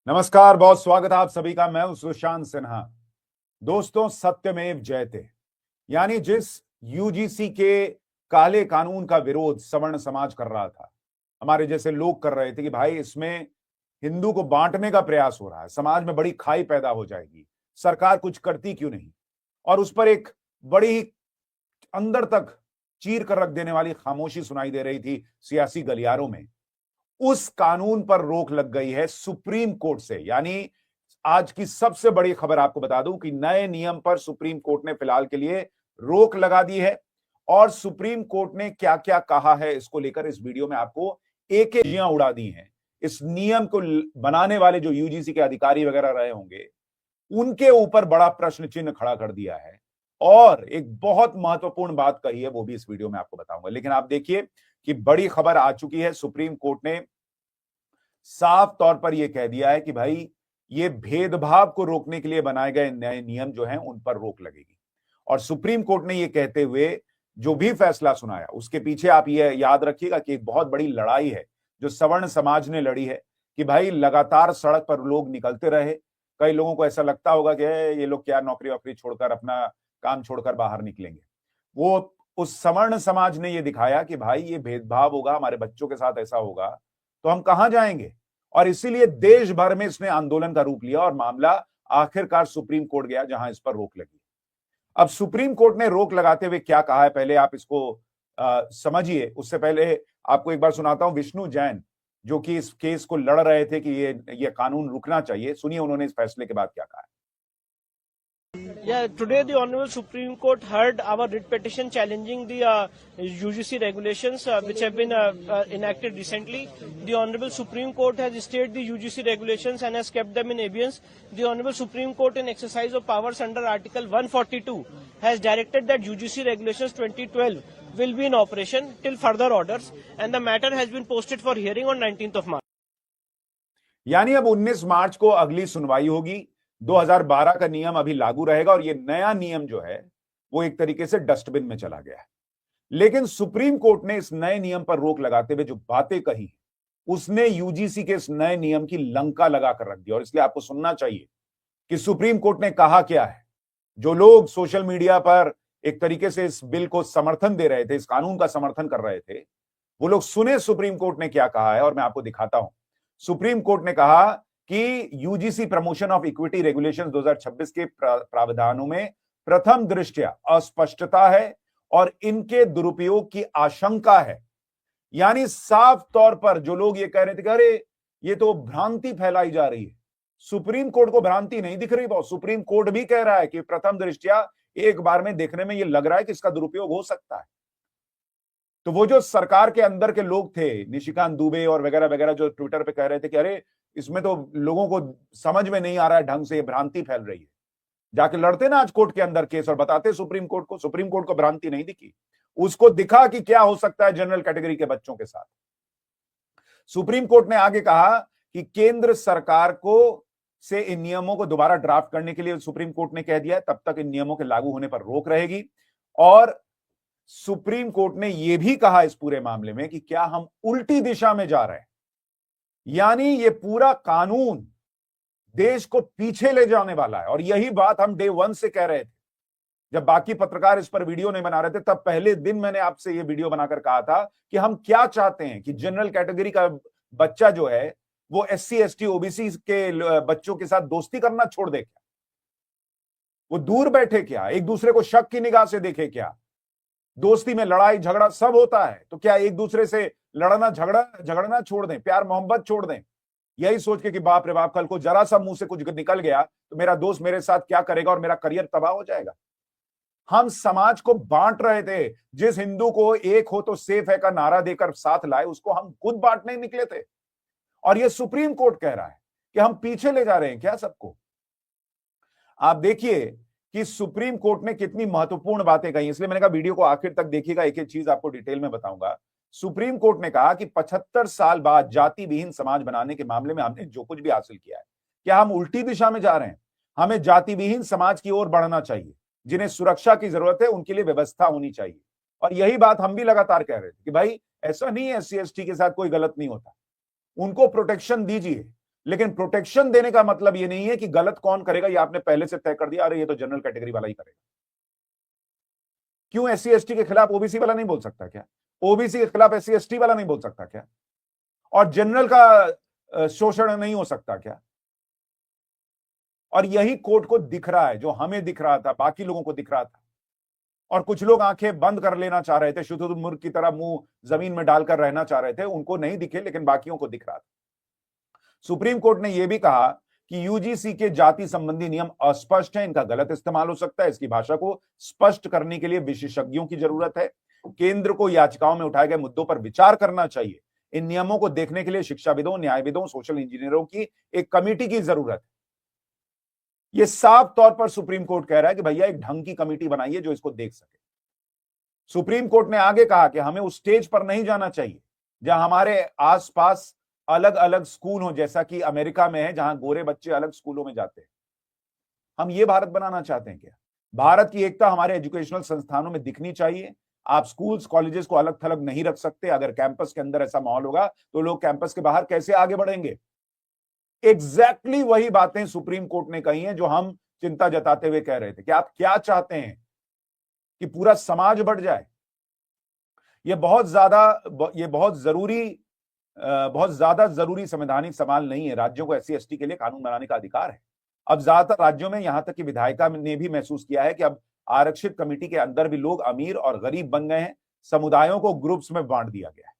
नमस्कार, बहुत स्वागत है आप सभी का। मैं हूं सुशांत सिन्हा। दोस्तों, सत्यमेव जयते यानी जिस यूजीसी के काले कानून का विरोध सवर्ण समाज कर रहा था, हमारे जैसे लोग कर रहे थे कि भाई इसमें हिंदू को बांटने का प्रयास हो रहा है, समाज में बड़ी खाई पैदा हो जाएगी, सरकार कुछ करती क्यों नहीं। और उस पर एक बड़ी अंदर तक चीर कर रख देने वाली खामोशी सुनाई दे रही थी सियासी गलियारों में। उस कानून पर रोक लग गई है सुप्रीम कोर्ट से। यानी आज की सबसे बड़ी खबर आपको बता दूं कि नए नियम पर सुप्रीम कोर्ट ने फिलहाल के लिए रोक लगा दी है। और सुप्रीम कोर्ट ने क्या क्या कहा है इसको लेकर इस वीडियो में आपको एक एक जियां उड़ा दी हैं। इस नियम को बनाने वाले जो यूजीसी के अधिकारी वगैरह रहे होंगे, उनके ऊपर बड़ा प्रश्न चिन्ह खड़ा कर दिया है। और एक बहुत महत्वपूर्ण बात कही है, वो भी इस वीडियो में आपको बताऊंगा। लेकिन आप देखिए कि बड़ी खबर आ चुकी है। सुप्रीम कोर्ट ने साफ तौर पर यह कह दिया है कि भाई ये भेदभाव को रोकने के लिए बनाए गए नए नियम जो हैं उन पर रोक लगेगी। और सुप्रीम कोर्ट ने यह कहते हुए जो भी फैसला सुनाया, उसके पीछे आप ये याद रखिएगा कि एक बहुत बड़ी लड़ाई है जो सवर्ण समाज ने लड़ी है कि भाई लगातार सड़क पर लोग निकलते रहे। कई लोगों को ऐसा लगता होगा कि ये लोग क्या नौकरी वोकरी छोड़कर अपना काम छोड़कर बाहर निकलेंगे। वो उस सवर्ण समाज ने ये दिखाया कि भाई ये भेदभाव होगा, हमारे बच्चों के साथ ऐसा होगा तो हम कहां जाएंगे। और इसीलिए देश भर में इसने आंदोलन का रूप लिया और मामला आखिरकार सुप्रीम कोर्ट गया, जहां इस पर रोक लगी। अब सुप्रीम कोर्ट ने रोक लगाते हुए क्या कहा है, पहले आप इसको समझिए। उससे पहले आपको एक बार सुनाता हूं विष्णु जैन, जो कि इस केस को लड़ रहे थे कि ये कानून रुकना चाहिए। सुनिए उन्होंने इस फैसले के बाद क्या कहा है। Yeah, today the Honorable Supreme Court heard our writ petition challenging the UGC regulations which have been enacted recently. The Honorable Supreme Court has stayed the UGC regulations and has kept them in abeyance. The Honorable Supreme Court, in exercise of powers under Article 142, has directed that UGC regulations 2012 will be in operation till further orders, and the matter has been posted for hearing on 19th of March. यानी अब 19 मार्च को अगली सुनवाई होगी। 2012 का नियम अभी लागू रहेगा और ये नया नियम जो है वो एक तरीके से डस्टबिन में चला गया है। लेकिन सुप्रीम कोर्ट ने इस नए नियम पर रोक लगाते हुए जो बातें कही, उसने यूजीसी के इस नए नियम की लंका लगाकर रख दी। और इसलिए आपको सुनना चाहिए कि सुप्रीम कोर्ट ने कहा क्या है। जो लोग सोशल मीडिया पर एक तरीके से इस बिल को समर्थन दे रहे थे, इस कानून का समर्थन कर रहे थे, वो लोग सुने सुप्रीम कोर्ट ने क्या कहा है। और मैं आपको दिखाता हूं। सुप्रीम कोर्ट ने कहा कि UGC promotion of equity regulations 2026 के प्रावधानों में प्रथम दृष्टया अस्पष्टता है और इनके दुरुपयोग की आशंका है। यानी साफ तौर पर जो लोग ये कह रहे थे कि अरे ये तो भ्रांति फैलाई जा रही है, सुप्रीम कोर्ट को भ्रांति नहीं दिख रही। बहुत सुप्रीम कोर्ट भी कह रहा है कि प्रथम दृष्टया एक बार में देखने में ये लग रहा है कि इसका दुरुपयोग हो सकता है। तो वो जो सरकार के अंदर के लोग थे, निशिकांत दुबे और वगैरह वगैरह, जो ट्विटर पे कह रहे थे कि अरे इसमें तो लोगों को समझ में नहीं आ रहा है ढंग से, ये भ्रांति फैल रही है, जाके लड़ते ना आज कोर्ट के अंदर केस और बताते सुप्रीम कोर्ट को। सुप्रीम कोर्ट को भ्रांति नहीं दिखी, उसको दिखा कि क्या हो सकता है जनरल कैटेगरी के बच्चों के साथ। सुप्रीम कोर्ट ने आगे कहा कि केंद्र सरकार को से इन नियमों को दोबारा ड्राफ्ट करने के लिए सुप्रीम कोर्ट ने कह दिया है, तब तक इन नियमों के लागू होने पर रोक रहेगी। और सुप्रीम कोर्ट ने यह भी कहा इस पूरे मामले में कि क्या हम उल्टी दिशा में जा रहे हैं, यानी ये पूरा कानून देश को पीछे ले जाने वाला है। और यही बात हम डे 1 से कह रहे थे। जब बाकी पत्रकार इस पर वीडियो नहीं बना रहे थे, तब पहले दिन मैंने आपसे ये वीडियो बनाकर कहा था कि हम क्या चाहते हैं कि जनरल कैटेगरी का बच्चा जो है वो SC ST OBC के बच्चों के साथ दोस्ती करना छोड़ दे क्या, वो दूर बैठे क्या, एक दूसरे को शक की निगाह से देखे क्या। दोस्ती में लड़ाई झगड़ा सब होता है, तो क्या एक दूसरे से लड़ना झगड़ना छोड़ दें, प्यार मोहब्बत छोड़ दें, यही सोच के कि बाप रे बाप कल को जरा सा मुंह से कुछ निकल गया तो मेरा दोस्त मेरे साथ क्या करेगा और मेरा करियर तबाह हो जाएगा। हम समाज को बांट रहे थे। जिस हिंदू को एक हो तो सेफ है का नारा देकर साथ लाए, उसको हम खुद बांटने निकले थे। और यह सुप्रीम कोर्ट कह रहा है कि हम पीछे ले जा रहे हैं क्या सबको। आप देखिए कि सुप्रीम कोर्ट ने कितनी महत्वपूर्ण बातें कही, इसलिए मैंने कहा वीडियो को आखिर तक देखिएगा, एक एक चीज आपको डिटेल में बताऊंगा। सुप्रीम कोर्ट ने कहा कि 75 साल बाद जाति विहीन समाज बनाने के मामले में हमने जो कुछ भी हासिल किया है, क्या हम उल्टी दिशा में जा रहे हैं। हमें जाति विहीन समाज की ओर बढ़ना चाहिए। जिन्हें सुरक्षा की जरूरत है उनके लिए व्यवस्था होनी चाहिए। और यही बात हम भी लगातार कह रहे थे कि भाई ऐसा नहीं है SC ST के साथ कोई गलत नहीं होता, उनको प्रोटेक्शन दीजिए, लेकिन प्रोटेक्शन देने का मतलब ये नहीं है कि गलत कौन करेगा ये आपने पहले से तय कर दिया, अरे ये तो जनरल कैटेगरी वाला ही करेगा। क्यों एससी एसटी के खिलाफ ओबीसी वाला नहीं बोल सकता क्या? ओबीसी के खिलाफ एससी एसटी वाला नहीं बोल सकता क्या? और जनरल का शोषण नहीं हो सकता क्या? और यही कोर्ट को दिख रहा है, जो हमें दिख रहा था, बाकी लोगों को दिख रहा था, और कुछ लोग आंखें बंद कर लेना चाह रहे थे, शुतुरमुर्ग की तरह मुंह जमीन में डालकर रहना चाह रहे थे, उनको नहीं दिखे, लेकिन बाकियों को दिख रहा था। सुप्रीम कोर्ट ने यह भी कहा कि यूजीसी के जाति संबंधी नियम अस्पष्ट हैं, इनका गलत इस्तेमाल हो सकता है, इसकी भाषा को स्पष्ट करने के लिए विशेषज्ञों की जरूरत है। केंद्र को याचिकाओं में उठाए गए मुद्दों पर विचार करना चाहिए। इन नियमों को देखने के लिए शिक्षाविदों, न्यायविदों, सोशल इंजीनियरों की एक कमेटी की जरूरत है। यह साफ तौर पर सुप्रीम कोर्ट कह रहा है कि भैया एक ढंग की कमेटी बनाइए जो इसको देख सके। सुप्रीम कोर्ट ने आगे कहा कि हमें उस स्टेज पर नहीं जाना चाहिए जहां हमारे आसपास अलग अलग स्कूल हो, जैसा कि अमेरिका में है, जहां गोरे बच्चे अलग स्कूलों में जाते हैं। हम ये भारत बनाना चाहते हैं क्या? भारत की एकता हमारे एजुकेशनल संस्थानों में दिखनी चाहिए। आप स्कूल्स, कॉलेजेस को अलग थलग नहीं रख सकते। अगर कैंपस के अंदर ऐसा माहौल होगा तो लोग कैंपस के बाहर कैसे आगे बढ़ेंगे? एग्जैक्टली वही बातें सुप्रीम कोर्ट ने कही हैं जो हम चिंता जताते हुए कह रहे थे कि आप क्या चाहते हैं कि पूरा समाज बढ़ जाए। ये बहुत ज्यादा जरूरी संवैधानिक सवाल नहीं है। राज्यों को एससी एसटी के लिए कानून बनाने का अधिकार है। अब ज्यादातर राज्यों में, यहां तक कि विधायिका ने भी महसूस किया है कि अब आरक्षित कमेटी के अंदर भी लोग अमीर और गरीब बन गए हैं। समुदायों को ग्रुप्स में बांट दिया गया है।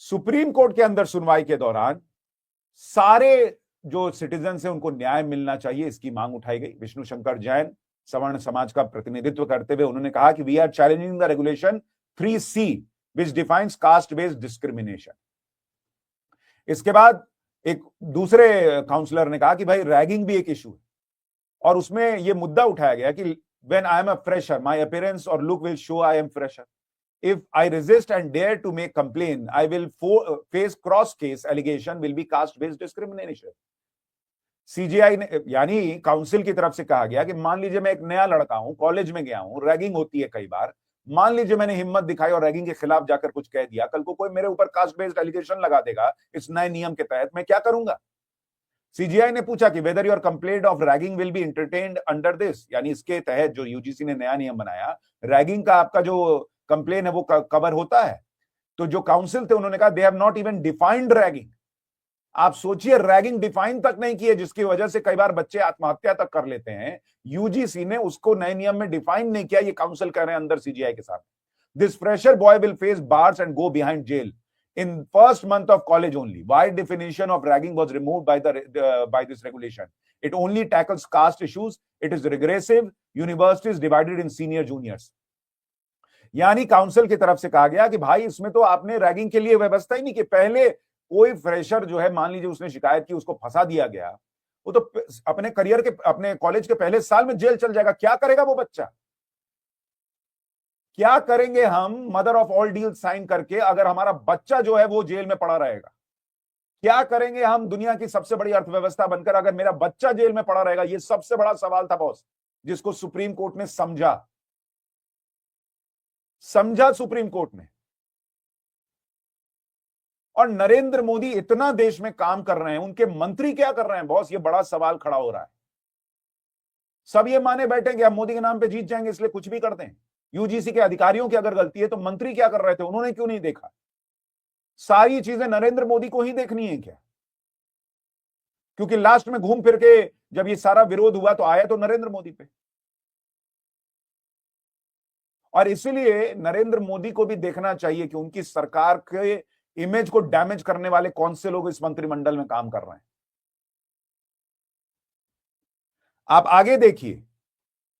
सुप्रीम कोर्ट के अंदर सुनवाई के दौरान सारे जो सिटीजन है उनको न्याय मिलना चाहिए, इसकी मांग उठाई गई। विष्णु शंकर जैन सवर्ण समाज का प्रतिनिधित्व करते हुए उन्होंने कहा कि we are challenging the regulation 3C which defines caste based discrimination. इसके बाद एक दूसरे काउंसलर ने कहा कि भाई रैगिंग भी एक इशू है, और उसमें यह मुद्दा उठाया गया कि when I am a fresher my appearance और look will show I am fresher. If I resist and dare to make complaint, I will face cross-case allegation will be caste-based discrimination. CGI ने, यानी council की तरफ से कहा गया कि मान लीजिए मैं एक नया लड़का हूं, कॉलेज में गया हूं, रैगिंग होती है कई बार, मान लीजिए मैंने हिम्मत दिखाई और रैगिंग के खिलाफ जाकर कुछ कह दिया, कल को कोई मेरे ऊपर कास्ट बेस्ड एलिगेशन लगा देगा इस नए नियम के तहत, मैं क्या करूंगा? सीजीआई ने पूछा कि whether your complaint of ragging will be entertained under this, यानी इसके तहत जो यूजीसी ने नया नियम बनाया, रैगिंग का आपका जो कंप्लेन है वो कवर होता है। तो जो काउंसिल थे उन्होंने कहा they have not even defined ragging. आप सोचिए, रैगिंग डिफाइन तक नहीं किए, जिसकी वजह से कई बार बच्चे आत्महत्या तक कर लेते हैं। यूजीसी ने उसको नए नियम में डिफाइन नहीं किया। ये काउंसिल कह रहे हैं अंदर सीजीआई के साथ, this fresher boy will face bars and go behind jail in first month of college only. Wide definition of ragging was removed by this regulation. It only tackles caste issues. It is regressive. Universities divided in senior juniors. यानी council की तरफ से कहा गया कि भाई इसमें तो आपने रैगिंग के लिए व्यवस्था ही नहीं की। पहले कोई फ्रेशर जो है, मान लीजिए उसने शिकायत की, उसको फंसा दिया गया, वो तो अपने करियर के, अपने कॉलेज के पहले साल में जेल चल जाएगा। क्या करेगा वो बच्चा? क्या करेंगे हम mother of all deal sign करके अगर हमारा बच्चा जो है वो जेल में पड़ा रहेगा? क्या करेंगे हम दुनिया की सबसे बड़ी अर्थव्यवस्था बनकर अगर मेरा बच्चा जेल में पड़ा रहेगा? ये सबसे बड़ा सवाल था बॉस, जिसको सुप्रीम कोर्ट ने समझा सुप्रीम कोर्ट ने। और नरेंद्र मोदी इतना देश में काम कर रहे हैं, उनके मंत्री क्या कर रहे हैं बॉस? ये बड़ा सवाल खड़ा हो रहा है। सब ये माने बैठे कि हम मोदी के नाम पे जीत जाएंगे इसलिए कुछ भी करते हैं। यूजीसी के अधिकारियों की अगर गलती है तो मंत्री क्या कर रहे थे, उन्होंने क्यों नहीं देखा? सारी चीजें नरेंद्र मोदी को ही देखनी है क्या? क्योंकि लास्ट में घूम फिर के जब ये सारा विरोध हुआ तो आया तो नरेंद्र मोदी पे। और इसीलिए नरेंद्र मोदी को भी देखना चाहिए कि उनकी सरकार के इमेज को डैमेज करने वाले कौन से लोग इस मंत्रिमंडल में काम कर रहे हैं। आप आगे देखिए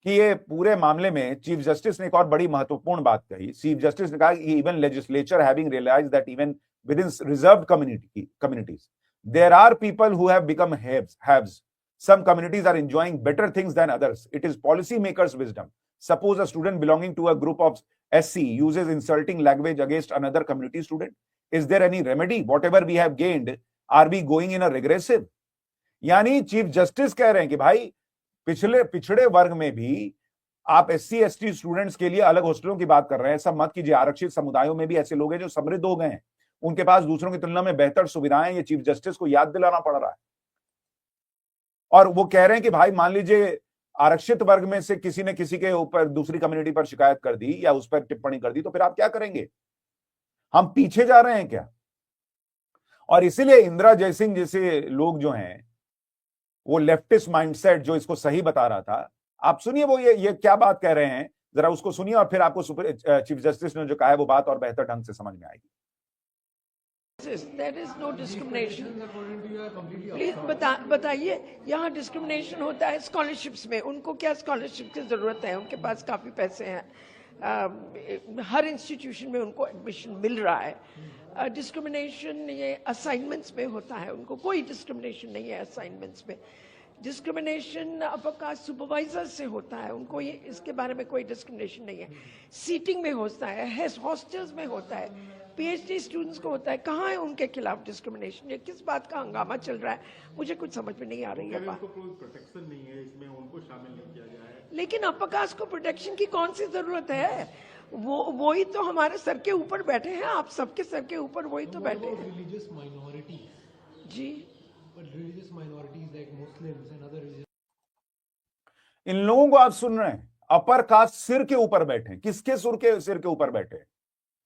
कि ये पूरे मामले में चीफ जस्टिस ने एक और बड़ी महत्वपूर्ण बात कही। चीफ जस्टिस ने कहा कि even legislature having realized that even within reserved communities there are people who have become haves. Some communities are enjoying better things than others. It is policy makers' wisdom. Suppose a student belonging to a group of SC uses insulting language against another community student. Is there any remedy? Whatever we have gained, are we going in a regressive? यानी chief justice कह रहे हैं कि भाई पिछड़े वर्ग में भी आप SC ST स्टूडेंट्स के लिए अलग हॉस्टलों की बात कर रहे हैं। ऐसा मत कीजिए। आरक्षित समुदायों में भी ऐसे लोग हैं जो समृद्ध हो गए हैं, उनके पास दूसरों की तुलना में बेहतर सुविधाएं, ये चीफ जस्टिस को याद दिलाना पड़ रहा है। और वो कह रहे हैं कि भाई मान लीजिए आरक्षित वर्ग में से किसी ने किसी के ऊपर, दूसरी कम्युनिटी पर शिकायत कर दी या उस पर टिप्पणी कर दी, तो फिर आप क्या करेंगे? हम पीछे जा रहे हैं क्या? और इसीलिए इंदिरा जयसिंह जैसे लोग जो हैं, वो लेफ्टिस्ट माइंडसेट जो इसको सही बता रहा था, आप सुनिए वो ये क्या बात कह रहे हैं, जरा उसको सुनिए और फिर आपको चीफ जस्टिस ने जो कहा है वो बात और बेहतर ढंग से समझ में आएगी। There is no discrimination. Please बताइए, यहाँ डिस्क्रिमिनेशन होता है स्कॉलरशिप्स में। उनको क्या स्कॉलरशिप की जरूरत है? उनके पास काफी पैसे हैं, हर इंस्टीट्यूशन में उनको एडमिशन मिल रहा है। डिस्क्रिमिनेशन ये असाइनमेंट्स में होता है, उनको कोई डिस्क्रिमिनेशन नहीं है असाइनमेंट्स में। डिस्क्रिमिनेशन अपर सुपरवाइजर से होता है, उनको ये इसके बारे में कोई डिस्क्रिमिनेशन नहीं है। सीटिंग में होता है, हॉस्टल्स में होता है, पीएचडी स्टूडेंट्स को होता है। कहाँ है उनके खिलाफ डिस्क्रिमिनेशन? ये किस बात का हंगामा चल रहा है? मुझे कुछ समझ में नहीं आ रही है बात। कोई प्रोटेक्शन नहीं है इसमें, उनको शामिल नहीं किया गया है। लेकिन अपर कास्ट को प्रोटेक्शन की कौन सी जरूरत है? वो ही तो हमारे सर के ऊपर बैठे हैं, आप सबके सर के ऊपर वही तो बैठे हैं। Religious minorities, ji, but religious minorities like Muslims and other religious. इन लोगों को आप सुन रहे हैं, अपर कास्ट सिर के ऊपर बैठे। किसके सिर के ऊपर बैठे?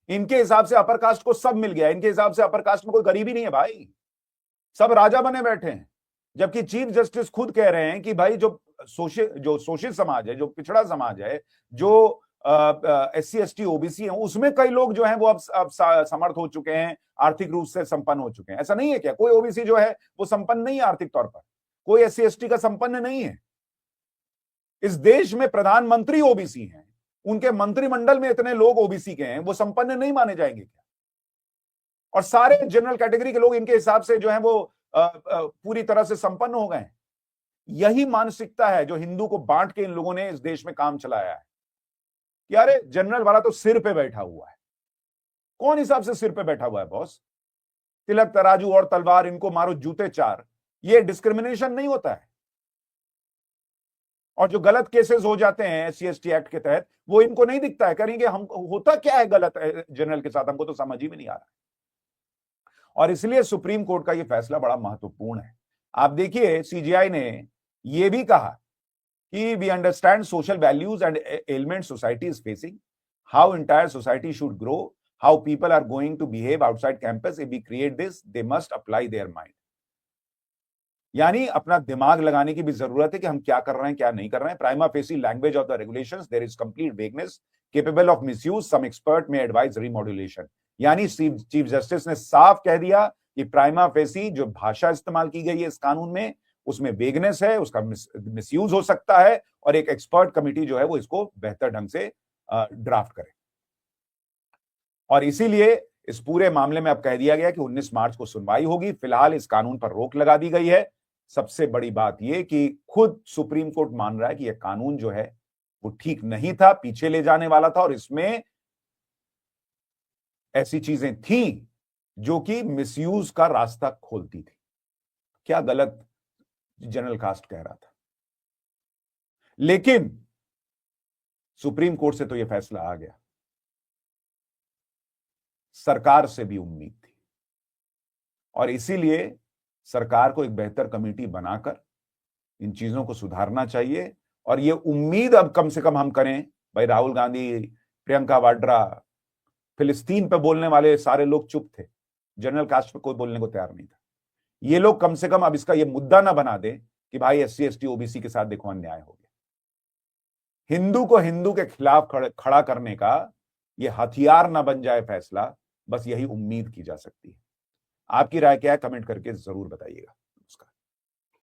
इनके हिसाब से अपर कास्ट को सब मिल गया, इनके हिसाब से अपर कास्ट में कोई गरीबी नहीं है भाई, सब राजा बने बैठे हैं। जबकि चीफ जस्टिस खुद कह रहे हैं कि भाई जो शोषित समाज है, जो पिछड़ा समाज है, जो SC ST OBC है, उसमें कई लोग जो हैं वो अब समर्थ हो चुके हैं, आर्थिक रूप से संपन्न हो चुके हैं। ऐसा नहीं है क्या? कोई ओबीसी जो है वो संपन्न नहीं है आर्थिक तौर पर, कोई SC ST का संपन्न नहीं है। इस देश में प्रधानमंत्री ओबीसी हैं, उनके मंत्रिमंडल में इतने लोग ओबीसी के हैं, वो संपन्न नहीं माने जाएंगे क्या? और सारे जनरल कैटेगरी के लोग इनके हिसाब से जो है वो पूरी तरह से संपन्न हो गए हैं। यही मानसिकता है जो हिंदू को बांट के इन लोगों ने इस देश में काम चलाया है कि अरे जनरल वाला तो सिर पे बैठा हुआ है। कौन हिसाब से सिर पे बैठा हुआ है बॉस? तिलक तराजू और तलवार, इनको मारो जूते चार, ये डिस्क्रिमिनेशन नहीं होता है। और जो गलत केसेस हो जाते हैं SC ST एक्ट के तहत, वो इनको नहीं दिखता है। करेंगे हम, होता क्या है गलत जनरल के साथ, हमको तो समझ ही में नहीं आ रहा है। और इसलिए सुप्रीम कोर्ट का यह फैसला बड़ा महत्वपूर्ण है। आप देखिए, CJI ने यह भी कहा कि we understand social values and element society is facing, how entire society should grow, how people are going to behave outside campus. If we create this, they must apply their mind. यानी अपना दिमाग लगाने की भी जरूरत है कि हम क्या कर रहे हैं, क्या नहीं कर रहे हैं। Prima facie language of the regulations, there is complete vagueness capable of misuse, some expert may advise remodulation. यानी चीफ जस्टिस ने साफ कह दिया कि प्राइमा फेसी जो भाषा इस्तेमाल की गई है इस कानून में, उसमें वेगनेस है, उसका मिसयूज हो सकता है, और एक एक्सपर्ट कमिटी जो है वो इसको बेहतर ढंग से ड्राफ्ट करे। और इसीलिए इस पूरे मामले में अब कह दिया गया कि 19 मार्च को सुनवाई होगी। फिलहाल इस कानून पर रोक लगा दी गई है। सबसे बड़ी बात यह कि खुद सुप्रीम कोर्ट मान रहा है कि यह कानून जो है वो ठीक नहीं था, पीछे ले जाने वाला था, और इसमें ऐसी चीजें थी जो कि मिसयूज का रास्ता खोलती थी। क्या गलत जनरल कास्ट कह रहा था। लेकिन सुप्रीम कोर्ट से तो यह फैसला आ गया, सरकार से भी उम्मीद थी, और इसीलिए सरकार को एक बेहतर कमेटी बनाकर इन चीजों को सुधारना चाहिए। और ये उम्मीद अब कम से कम हम करें, भाई राहुल गांधी, प्रियंका वाड्रा, फिलिस्तीन पे बोलने वाले सारे लोग चुप थे, जनरल कास्ट पे कोई बोलने को तैयार नहीं था। ये लोग कम से कम अब इसका ये मुद्दा ना बना दें कि भाई SC ST OBC के साथ देखो अन्याय हो गया। हिंदू को हिंदू के खिलाफ खड़ा करने का ये हथियार ना बन जाए फैसला, बस यही उम्मीद की जा सकती है। आपकी राय क्या है, कमेंट करके जरूर बताइएगा।